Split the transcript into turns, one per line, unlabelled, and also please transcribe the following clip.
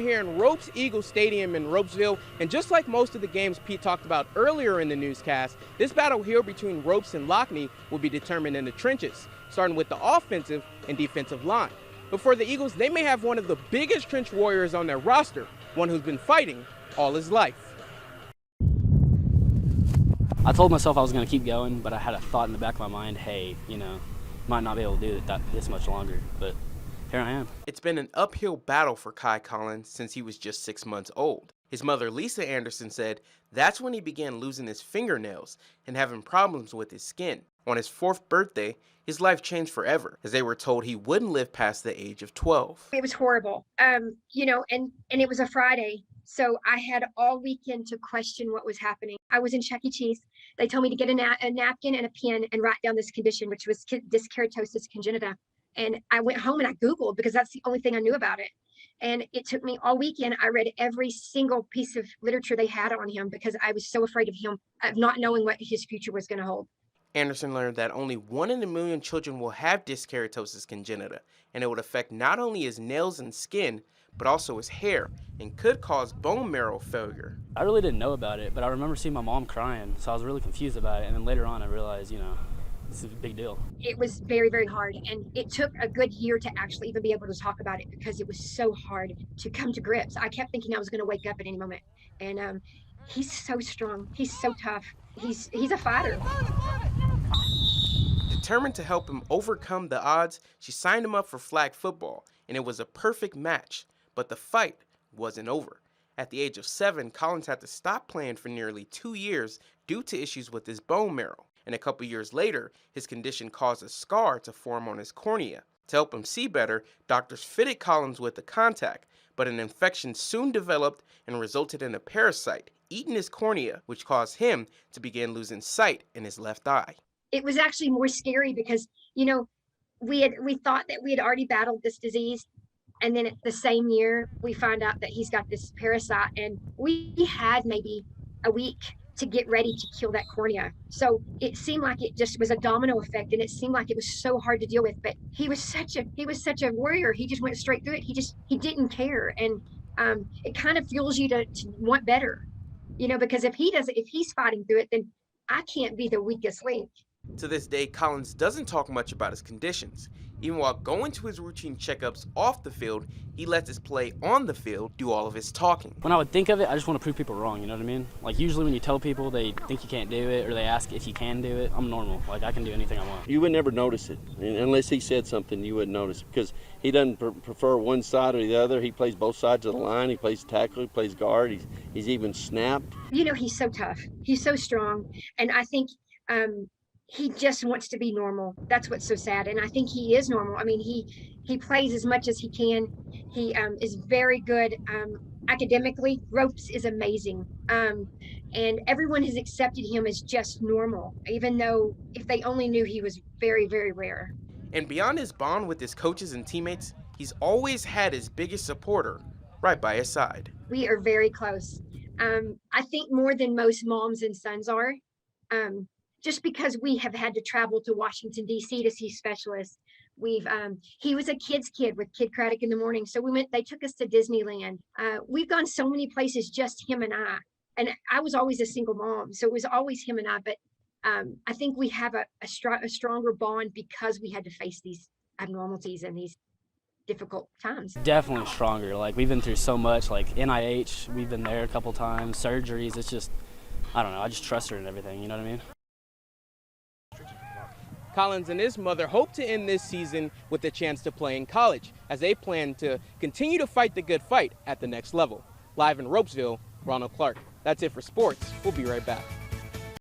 Here in Ropes Eagle Stadium in Ropesville, and just like most of the games Pete talked about earlier in the newscast, this battle here between Ropes and Lockney will be determined in the trenches, starting with the offensive and defensive line. But for the Eagles, they may have one of the biggest trench warriors on their roster, one who's been fighting all his life.
I told myself I was going to keep going, but I had a thought in the back of my mind, hey, might not be able to do it this much longer, but here I am.
It's been an uphill battle for Kai Collins since he was just 6 months old. His mother, Lisa Anderson, said that's when he began losing his fingernails and having problems with his skin. On his 4th birthday, his life changed forever, as they were told he wouldn't live past the age of 12.
It was horrible, and it was a Friday, so I had all weekend to question what was happening. I was in Chuck E. Cheese. They told me to get a napkin and a pen and write down this condition, which was disc keratosis congenita. And I went home and I Googled because that's the only thing I knew about it. And it took me all weekend. I read every single piece of literature they had on him because I was so afraid of him, of not knowing what his future was going to hold.
Anderson learned that only 1 in a million children will have disc keratosis congenita, and it would affect not only his nails and skin, but also his hair, and could cause bone marrow failure.
I really didn't know about it, but I remember seeing my mom crying, so I was really confused about it. And then later on, I realized, this is a big deal.
It was very, very hard. And it took a good year to actually even be able to talk about it because it was so hard to come to grips. I kept thinking I was going to wake up at any moment. And he's so strong. He's so tough. He's a fighter.
Determined to help him overcome the odds, she signed him up for flag football, and it was a perfect match. But the fight wasn't over. At the age of 7, Collins had to stop playing for nearly 2 years due to issues with his bone marrow. And a couple years later, his condition caused a scar to form on his cornea. To help him see better, doctors fitted Collins with a contact, but an infection soon developed and resulted in a parasite eating his cornea, which caused him to begin losing sight in his left eye.
It was actually more scary because, we thought that we had already battled this disease. And then the same year, we find out that he's got this parasite, and we had maybe a week to get ready to kill that cornea. So it seemed like it just was a domino effect, and it seemed like it was so hard to deal with. But he was such a warrior. He just went straight through it. He didn't care, and it kind of fuels you to want better, because if he's fighting through it, then I can't be the weakest link.
To this day, Collins doesn't talk much about his conditions. Even while going to his routine checkups off the field, he lets his play on the field do all of his talking.
When I would think of it, I just want to prove people wrong, you know what I mean? Like usually when you tell people they think you can't do it or they ask if you can do it, I'm normal. Like I can do anything I want.
You would never notice it. Unless he said something, you wouldn't notice it because he doesn't prefer one side or the other. He plays both sides of the line. He plays tackle, he plays guard. He's even snapped.
He's so tough. He's so strong. And I think he just wants to be normal. That's what's so sad. And I think he is normal. I mean, he plays as much as he can. He is very good academically. Ropes is amazing. And everyone has accepted him as just normal, even though if they only knew he was very, very rare.
And beyond his bond with his coaches and teammates, he's always had his biggest supporter right by his side.
We are very close. I think more than most moms and sons are. Just because we have had to travel to Washington, D.C. to see specialists. He was a kid's kid with Kid Craddock in the Morning. So they took us to Disneyland. We've gone so many places, just him and I. And I was always a single mom, so it was always him and I. But I think we have a stronger bond because we had to face these abnormalities and these difficult times.
Definitely stronger. Like we've been through so much, like NIH, we've been there a couple times, surgeries. It's just, I don't know, I just trust her and everything, you know what I mean?
Collins and his mother hope to end this season with a chance to play in college, as they plan to continue to fight the good fight at the next level. Live in Ropesville, Ronald Clark. That's it for sports. We'll be right back.